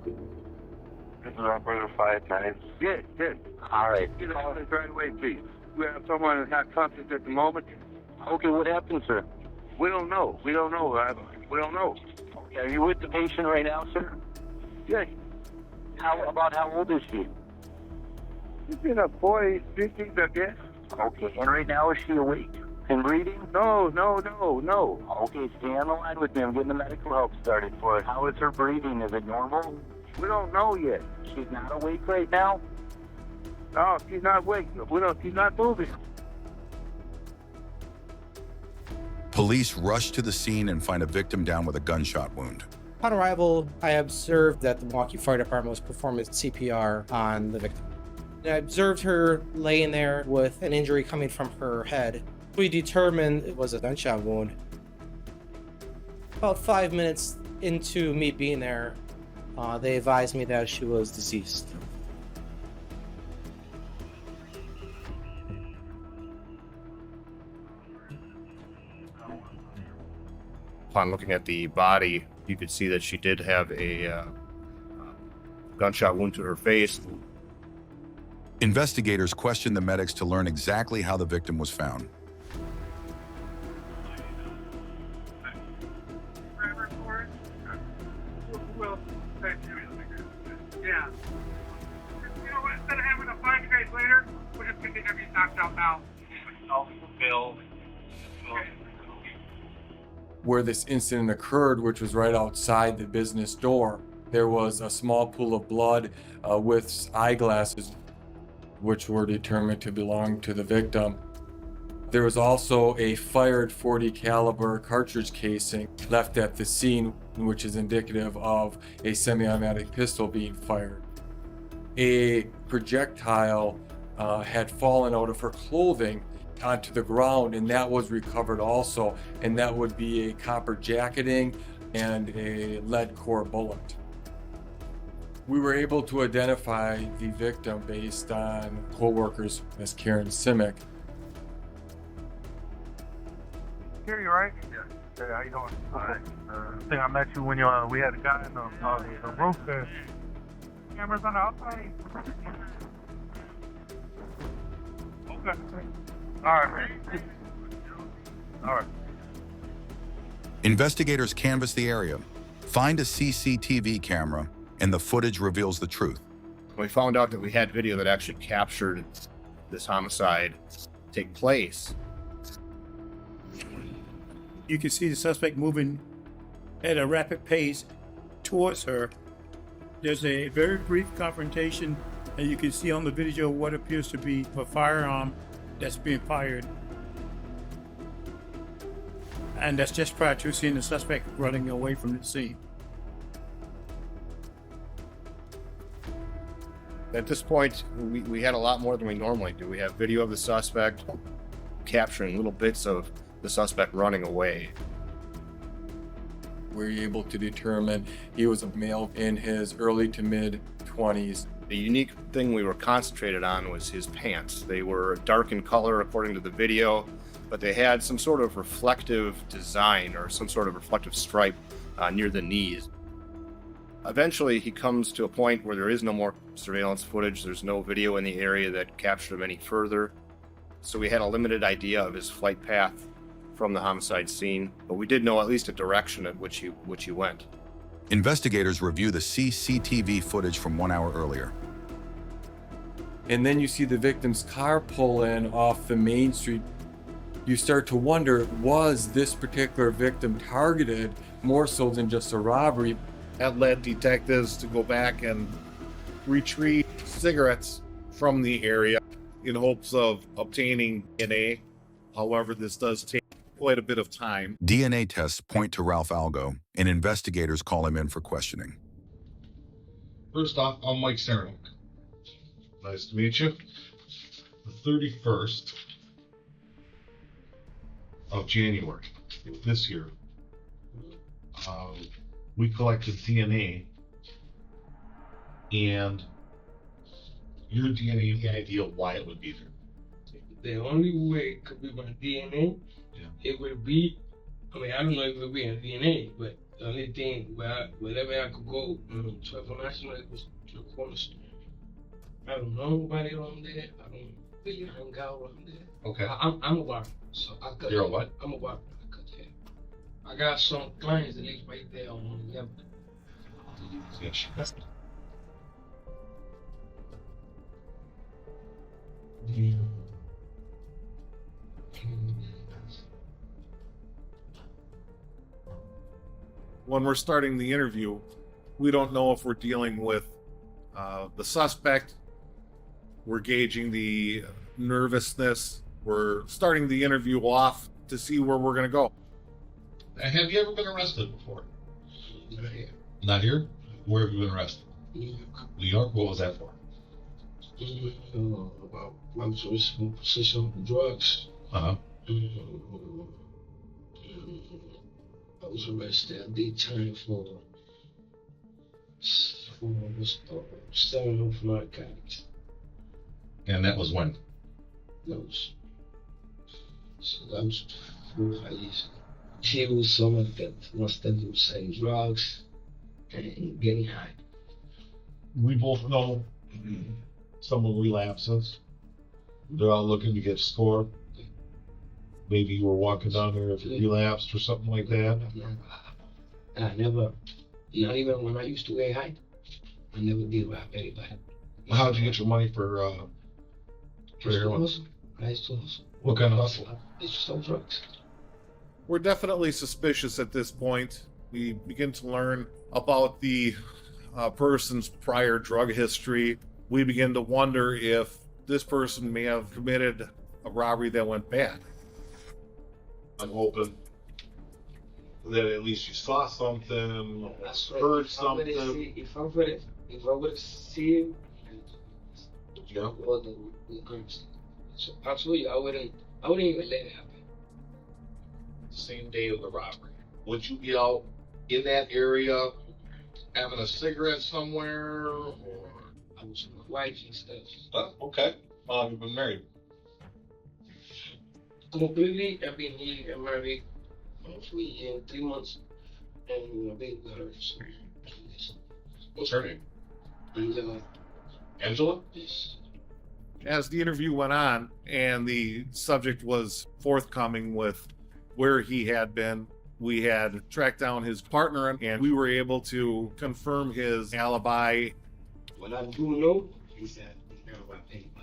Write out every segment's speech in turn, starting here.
This is operator 59. Yes, yes. All right. Get on this right away, please. We have someone that's not conscious at the moment. Okay, what happened, sir? We don't know. We don't know. We don't know. Okay, are you with the patient right now, sir? Yes. How old is she? She's in her 40s, 50s, I guess. Okay, and right now is she awake and breathing? No. Okay, stay on the line with me. I'm getting the medical help started for her. How is her breathing? Is it normal? We don't know yet. She's not awake right now? No, she's not awake. She's not moving. Police rush to the scene and find a victim down with a gunshot wound. Upon arrival, I observed that the Milwaukee Fire Department was performing CPR on the victim. I observed her laying there with an injury coming from her head. We determined it was a gunshot wound. About 5 minutes into me being there, they advised me that she was deceased. Upon looking at the body, you could see that she did have a gunshot wound to her face. Investigators questioned the medics to learn exactly how the victim was found. Yeah. You know what, instead of having a 5 days later, we're just going to get these knocked out now. Bill. Where this incident occurred, which was right outside the business door, there was a small pool of blood with eyeglasses, which were determined to belong to the victim. There was also a fired .40 caliber cartridge casing left at the scene, which is indicative of a semi-automatic pistol being fired. A projectile had fallen out of her clothing onto the ground, and that was recovered also, and that would be a copper jacketing and a lead core bullet. We were able to identify the victim based on co-workers as Karen Simic. Here, you right? Yeah. Hey, how you doing? All right. I think I met you when we had a guy in the roof there. Cameras on the outside. Okay. All right. All right. Investigators canvass the area, find a CCTV camera, and the footage reveals the truth. We found out that we had video that actually captured this homicide take place. You can see the suspect moving at a rapid pace towards her. There's a very brief confrontation, and you can see on the video what appears to be a firearm that's being fired. And that's just prior to seeing the suspect running away from the scene. At this point, we had a lot more than we normally do. We have video of the suspect capturing little bits of the suspect running away. We were able to determine he was a male in his early to mid 20s. The unique thing we were concentrated on was his pants. They were dark in color according to the video, but they had some sort of reflective design or some sort of reflective stripe near the knees. Eventually, he comes to a point where there is no more surveillance footage. There's no video in the area that captured him any further. So we had a limited idea of his flight path from the homicide scene, but we did know at least a direction at which he went. Investigators review the CCTV footage from 1 hour earlier. And then you see the victim's car pull in off the main street. You start to wonder, was this particular victim targeted more so than just a robbery? That led detectives to go back and retrieve cigarettes from the area in hopes of obtaining DNA. However, this does take quite a bit of time. DNA tests point to Ralph Algo, and investigators call him in for questioning. First off, I'm Mike Saranock. Nice to meet you. The 31st of January this year, we collected DNA, and your DNA, any idea why it would be there? The only way it could be by DNA, it would be, I mean, I don't know if it would be in DNA, but The only thing wherever I could go, 12 National, it was to the corner store. I don't know nobody around there. I don't really hang out around there. Okay. I'm a barber, so I cut. You're a what? I'm a barber. I cut hair. I got some clients that live right there on the level. Yes. When we're starting the interview, we don't know if we're dealing with the suspect. We're gauging the nervousness. We're starting the interview off to see where we're going to go. Have you ever been arrested before? Not here. Not here? Where have you been arrested? New York. New York? What was that for? About my possession of drugs. Uh-huh. I was arrested. I did time for selling off narcotics. And that was when? That was 4 or 5 years ago. He was someone that must have been selling drugs and getting high. We both know someone relapses. They're out looking to get scored. Maybe you were walking down there if you relapsed or something like that. I never, not even when I used to get high, I never did rob anybody. How'd you get your money for heroin? I used to hustle. What kind of hustle? I used to sell drugs. We're definitely suspicious at this point. We begin to learn about the person's prior drug history. We begin to wonder if this person may have committed a robbery that went bad. I'm hoping that at least you saw something, or That's right. heard something. If I would have seen, Yeah. all the guns. So absolutely, I wouldn't even let it happen. Same day of the robbery. Would you be out in that area having a cigarette somewhere, or? I was with my wife and stuff. Oh, okay. You've been married. Completely, I've been here, I'm married, hopefully in 3 months, and my baby got her. So, yes. What's her name? Angela. Angela? Yes. As the interview went on and the subject was forthcoming with where he had been, we had tracked down his partner and we were able to confirm his alibi. What I do know is that he never robbed anybody.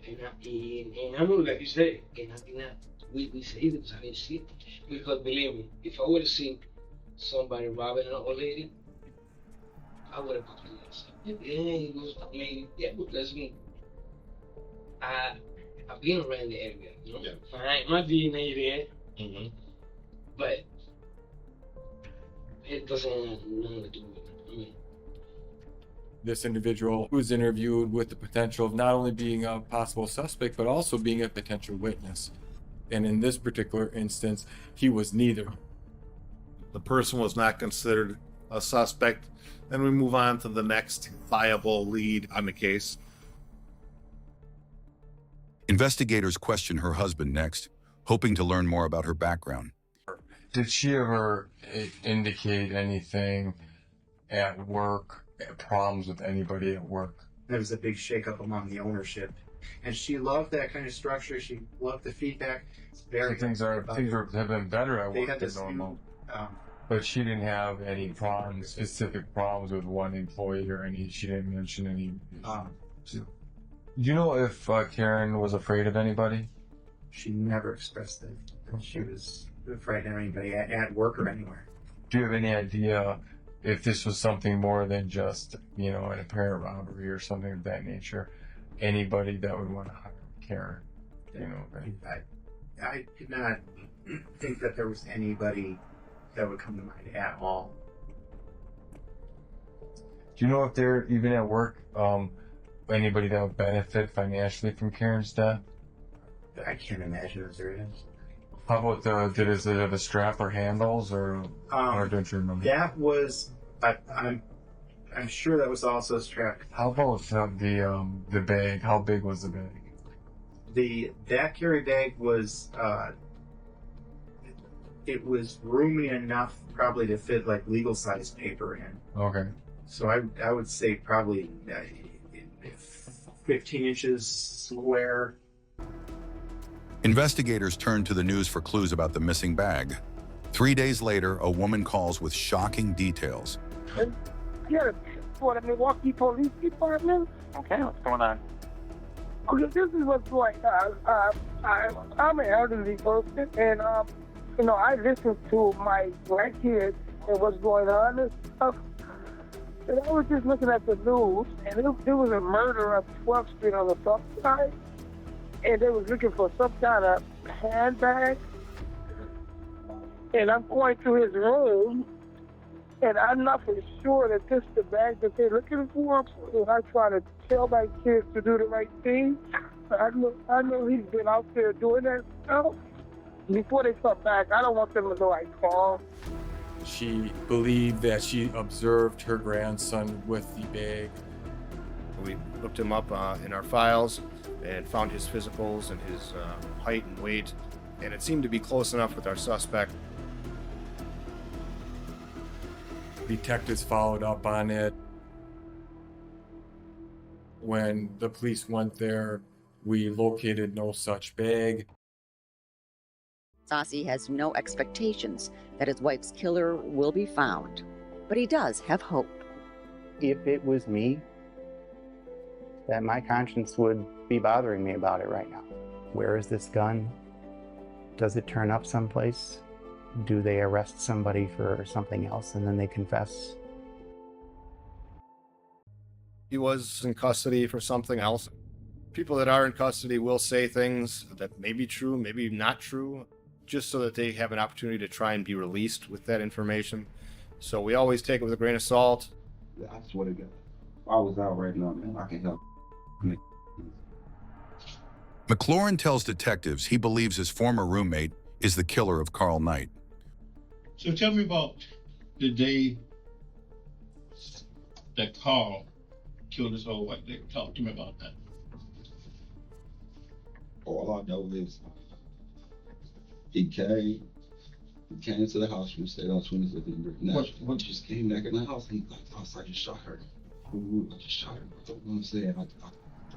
And I know, like you said, and I think that we say it because I didn't see it. Because believe me, if I would have seen somebody robbing an old lady, I would have put it. Yeah, he was, I mean, yeah, because me, I've been around the area, you know? Yeah. My DNA there, Mm-hmm. but it doesn't have nothing to do with it. I mean, This individual was interviewed with the potential of not only being a possible suspect, but also being a potential witness. And in this particular instance, he was neither. The person was not considered a suspect. Then we move on to the next viable lead on the case. Investigators question her husband next, hoping to learn more about her background. Did she ever indicate anything at work, problems with anybody at work? There was a big shakeup among the ownership, and she loved that kind of structure. She loved the feedback. So things have been better at work than normal. But she didn't have any problems, specific problems with one employee or any. She didn't mention any. Do you know if Karen was afraid of anybody? She never expressed that she was afraid of anybody at work or anywhere. Do you have any idea if this was something more than just, an apparent robbery or something of that nature? Anybody that would want to hire Karen? I did not think that there was anybody that would come to mind at all. Do you know if they're even at work, anybody that would benefit financially from Karen's death? I can't imagine if there is. How about did it have a strap or handles or don't you remember? That was, I'm sure that was also strapped. How about the bag? How big was the bag? That carry bag was It was roomy enough probably to fit like legal size paper in. Okay. So I would say probably 15 inches square. Investigators turned to the news for clues about the missing bag. 3 days later, a woman calls with shocking details. Yeah, for the Milwaukee Police Department. Okay, what's going on? Okay, this is what's going on. I'm an elderly person, and I listen to my grandkids and what's going on and stuff. And I was just looking at the news, and there was a murder on 12th Street on the south side, and they was looking for some kind of handbag. And I'm going to his room, and I'm not for sure that this is the bag that they're looking for. And I try to tell my kids to do the right thing. I know he's been out there doing that stuff. Before they come back, I don't want them to know I called. She believed that she observed her grandson with the bag. We looked him up in our files and found his physicals and his height and weight, and it seemed to be close enough with our suspect. Detectives followed up on it. When the police went there, we located no such bag. Sasi has no expectations that his wife's killer will be found, but he does have hope. If it was me, that my conscience would be bothering me about it right now. Where is this gun? Does it turn up someplace? Do they arrest somebody for something else and then they confess? He was in custody for something else. People that are in custody will say things that may be true, maybe not true, just so that they have an opportunity to try and be released with that information. So we always take it with a grain of salt. I swear to God, if I was out right now, man, I can help. McLaurin tells detectives he believes his former roommate is the killer of Carl Knight. So tell me about the day that Carl killed his old wife. Talk to me about that. All I know is he came to the house and stayed on 25th and Brick. Now, he just came back in the house and he's like, "Boss, I just shot her. Ooh, I just shot her." You know what I'm saying?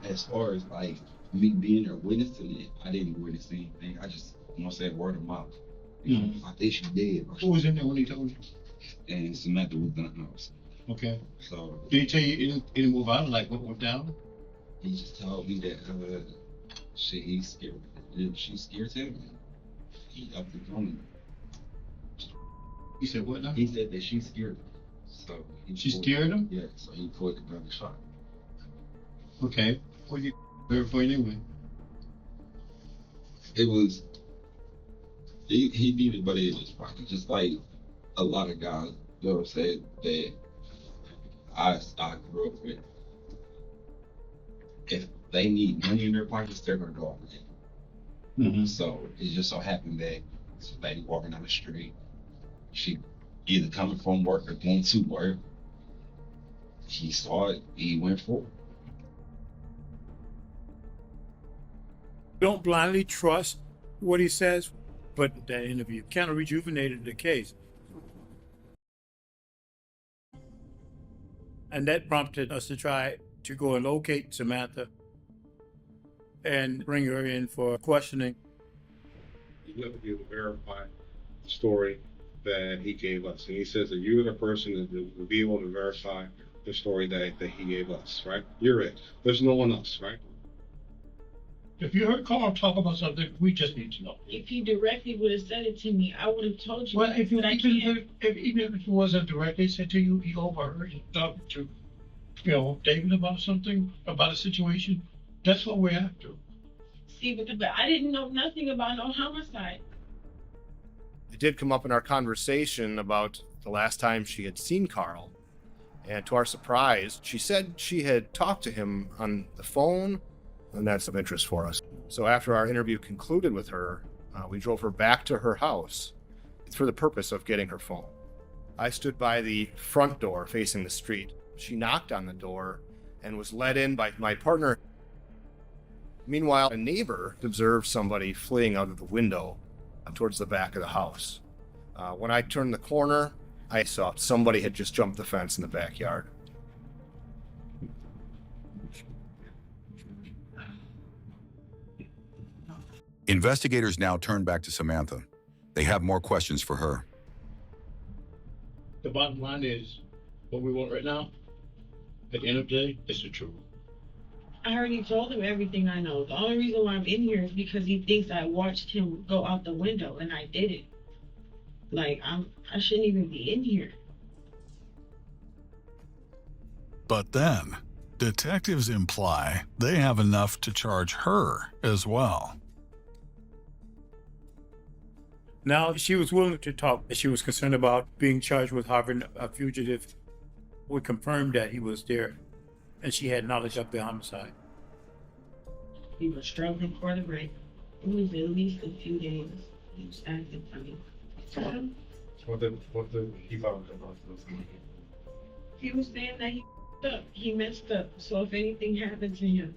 As far as like me being there witnessing it, I didn't witness anything. I just, word of mouth. I think she dead. Who was in there when he told you? And Samantha was in the house. Okay. So did he tell you any move out? Like what went down? He just told me that he's scared. She scared him. He up the gun. He said what now? He said that she scared him. So she scared him? Yeah. So he pulled the gun and shot. Okay. What did you verify anyway? It was. He did it, but it was probably just like a lot of guys, said that I grew up with. If they need money in their pockets, they're gonna go out with it. So it just so happened that this lady walking down the street, she either coming from work or going to work. He saw it, he went for it. Don't blindly trust what he says, but that interview kind of rejuvenated the case. And that prompted us to try to go and locate Samantha and bring her in for questioning. You have to be able to verify the story that he gave us. And he says that you're the person that will be able to verify the story that he gave us, right? You're it. There's no one else, right? If you heard Carl talk about something, we just need to know. If he directly would have said it to me, I would have told you. Well, that, if you but even if it wasn't directly said to you, he overheard you talking to, David about something, about a situation. That's what we're after. See, but I didn't know nothing about no homicide. It did come up in our conversation about the last time she had seen Carl, and to our surprise, she said she had talked to him on the phone. And that's of interest for us. So after our interview concluded with her, we drove her back to her house for the purpose of getting her phone. I stood by the front door facing the street. She knocked on the door and was let in by my partner. Meanwhile, a neighbor observed somebody fleeing out of the window towards the back of the house. When I turned the corner, I saw somebody had just jumped the fence in the backyard. Investigators now turn back to Samantha. They have more questions for her. The bottom line is, what we want right now, at the end of the day, is the truth. I already told him everything I know. The only reason why I'm in here is because he thinks I watched him go out the window, and I didn't. Like, I shouldn't even be in here. But then, detectives imply they have enough to charge her as well. Now, she was willing to talk. She was concerned about being charged with harboring a fugitive. We confirmed that he was there, and she had knowledge of the homicide. He was struggling for the rape. It was at least a few days. He was acting funny. What the he found about those? He was saying that he messed up. So if anything happened to him,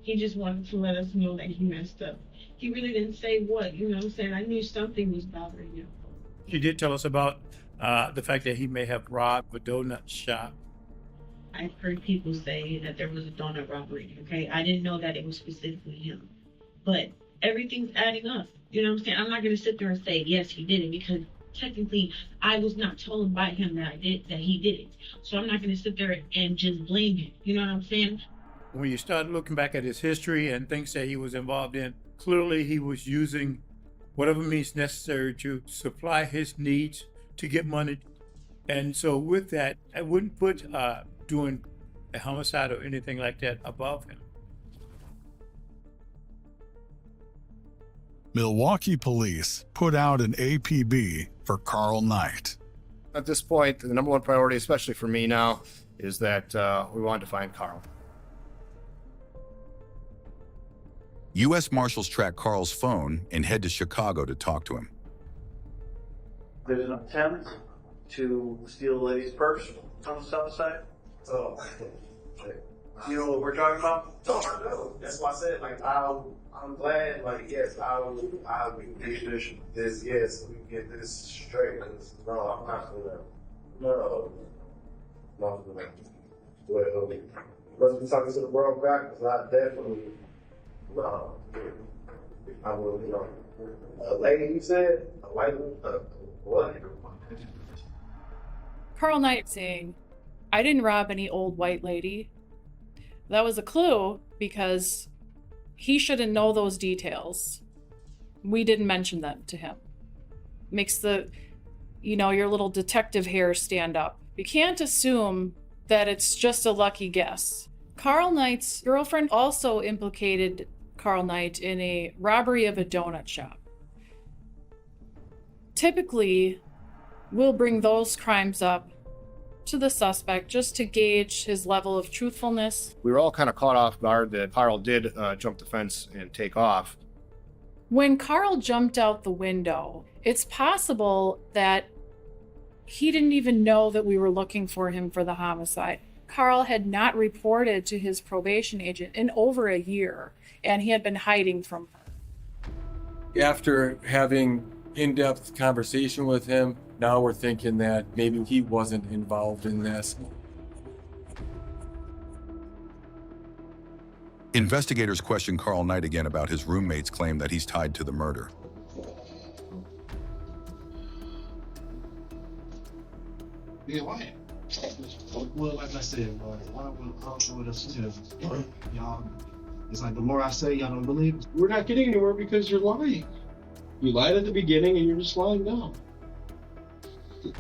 he just wanted to let us know that he messed up. He really didn't say what, you know what I'm saying? I knew something was bothering him. She did tell us about the fact that he may have robbed a donut shop. I've heard people say that there was a donut robbery, okay? I didn't know that it was specifically him. But everything's adding up. You know what I'm saying? I'm not going to sit there and say, yes, he did it, because technically I was not told by him that he did it. So I'm not going to sit there and just blame him. You know what I'm saying? When you start looking back at his history and things that he was involved in, clearly he was using whatever means necessary to supply his needs to get money. And so with that, I wouldn't put doing a homicide or anything like that above him. Milwaukee police put out an APB for Carl Knight. At this point, the number one priority, especially for me now, is that we wanted to find Carl. U.S. Marshals track Carl's phone and head to Chicago to talk to him. There's an attempt to steal a lady's purse on the south side. Oh, you know what we're talking about? Oh, no. That's why I said, like, I'm glad, like, yes, I'll be tradition. This, yes, we can get this straight. Cause no, I'm not gonna. No, not gonna. Well, let's be talking to the world back, because I definitely. No, I will, you know. A lady, you said? A white one? What? Carl Knight saying, I didn't rob any old white lady. That was a clue because he shouldn't know those details. We didn't mention them to him. Makes the, your little detective hair stand up. You can't assume that it's just a lucky guess. Carl Knight's girlfriend also implicated Carl Knight in a robbery of a donut shop. Typically, we'll bring those crimes up to the suspect just to gauge his level of truthfulness. We were all kind of caught off guard that Carl did jump the fence and take off. When Carl jumped out the window, it's possible that he didn't even know that we were looking for him for the homicide. Carl had not reported to his probation agent in over a year, and he had been hiding from her. After having in-depth conversation with him, now we're thinking that maybe he wasn't involved in this. Investigators question Carl Knight again about his roommate's claim that he's tied to the murder. Yeah, why? Well, like I said, why would I with us? Y'all, it's like the more I say, y'all don't believe it. We're not getting anywhere because you're lying. You lied at the beginning and you're just lying now.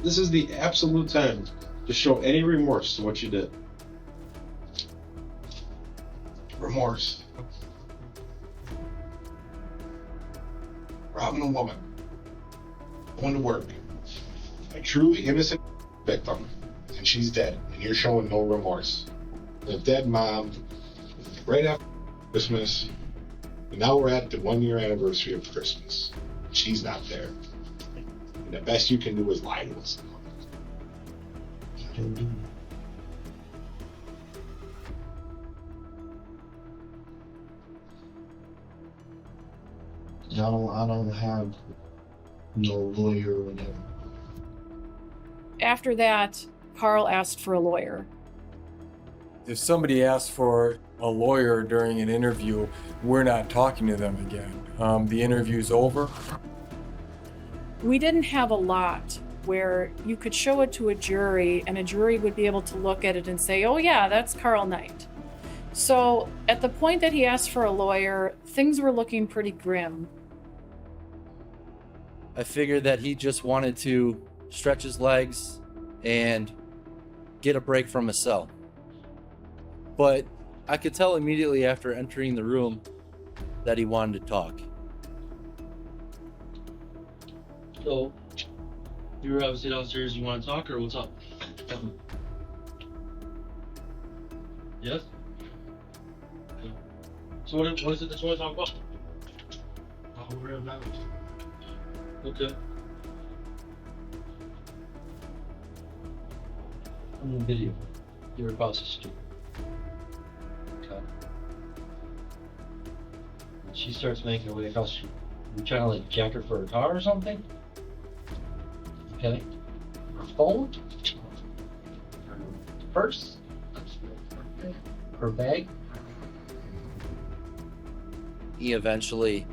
This is the absolute time to show any remorse to what you did. Remorse. Robbing a woman. Going to work. A truly innocent victim. And she's dead. And you're showing no remorse. A dead mom. Right after Christmas. And now we're at the 1-year anniversary of Christmas. She's not there. And the best you can do is lie to us. I don't have no lawyer or whatever. after that, Carl asked for a lawyer. If somebody asks for a lawyer during an interview, we're not talking to them again. The interview's over. We didn't have a lot where you could show it to a jury and a jury would be able to look at it and say, oh yeah, that's Carl Knight. So at the point that he asked for a lawyer, things were looking pretty grim. I figured that he just wanted to stretch his legs and get a break from his cell. But I could tell immediately after entering the room that he wanted to talk. So, you were obviously downstairs, you want to talk, or what's up? Yes? Okay. So what is it that you want to talk about? We're about it. Okay. On the video, you're across the street. Okay. And she starts making her way across the street. You trying to like jack her for a car or something? Okay. Her phone? Her purse? Her bag? He eventually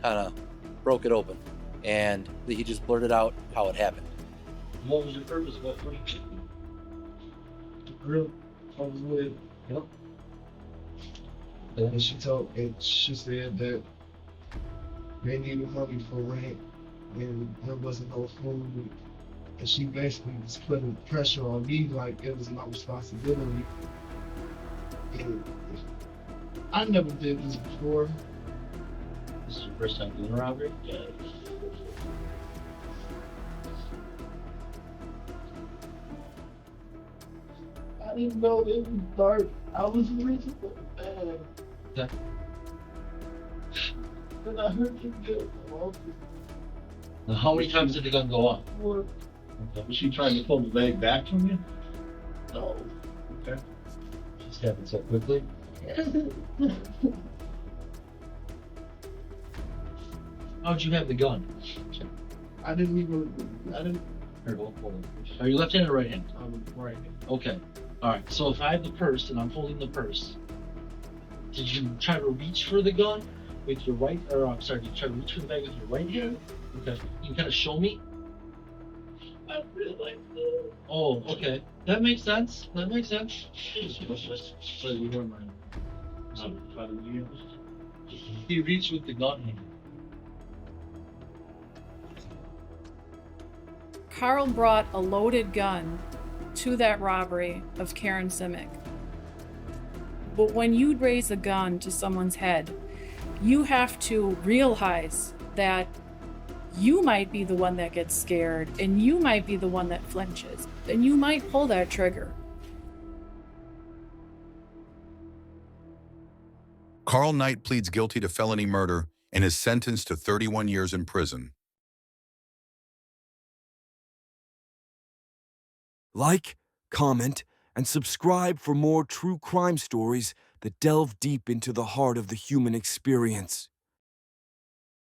kind of broke it open, and he just blurted out how it happened. What was your purpose? What were you Real? I was with. Yep. And she said that they needed money for rent and there wasn't no food. And she basically was putting pressure on me like it was my responsibility. And I never did this before. This is your first time doing a robbery? Yeah. I didn't know it was dark. I was reaching for the bag. Yeah. Then I heard you go off. Now, how many times did the gun go off? What? Okay. Was she trying to pull the bag back from you? No. Okay. Just happened so quickly. How'd you have the gun? I didn't. Here, hold on. Are you left-handed or right-handed? I'm right-handed. Okay. All right. So if I have the purse and I'm holding the purse, did you try to reach for the gun with your right? Or I'm sorry, did you try to reach for the bag with your right hand? Okay. You can kind of show me. I feel like that. Oh, okay. That makes sense. That makes sense. So you were mine. He reached with the gun hand. Carl brought a loaded gun to that robbery of Karen Simic. But when you raise a gun to someone's head, you have to realize that you might be the one that gets scared, and you might be the one that flinches, and you might pull that trigger. Carl Knight pleads guilty to felony murder and is sentenced to 31 years in prison. Like, comment, and subscribe for more true crime stories that delve deep into the heart of the human experience.